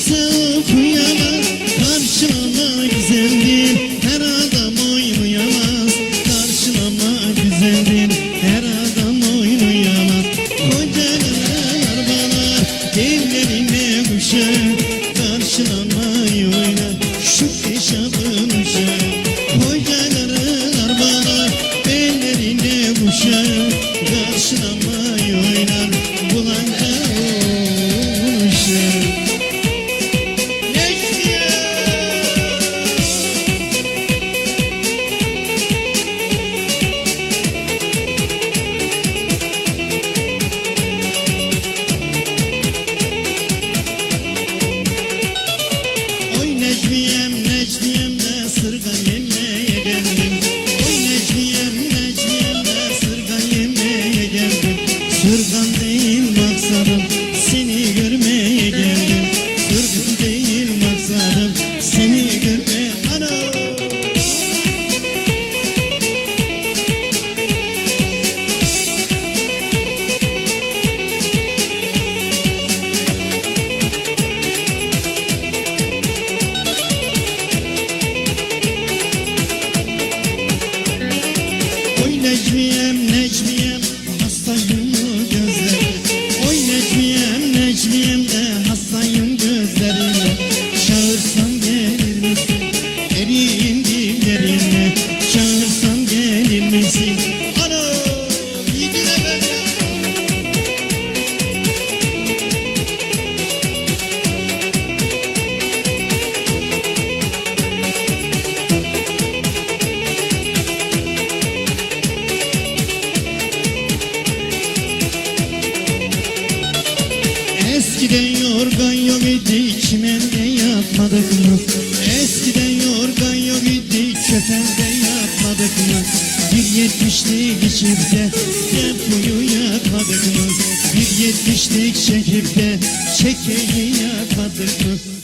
sevip uyanır, karşılama güzeldir, her adam oynayamaz. Karşılama güzeldir, her adam oynayamaz. Kocalar bana ellerine kuşar, karşılamayı oynar şu eşabın uşağı. Kocalar bana ellerine kuşar, karşılamayı oynar bulanca uşağı. Necmiyem, Necmiyem de sırgan yemeye geldim. Oy Necmiyem, Necmiyem de sırgan yemeye geldim. Sırgan değil maksadım, seni görmeye geldim. Sırgan değil maksadım, seni görmeye. Ana! Necmiyem, Necmiyem hastayım gözlerim. Oy Necmiyem, Necmiyem de hastayım gözlerim. Çağırsam gelir misin? Eriyim dillerine. Çağırsam gelir misin? Ana! Yedine ben ya! Eskiden yorgan yok idi, çimende yatmadık mı? Eskiden yorgan yok idi, çöpende yatmadık mı? Bir yetmişlik içip de depoyu yakmadık mı? Bir yetmişlik çekip de çekeyi yakmadık mı?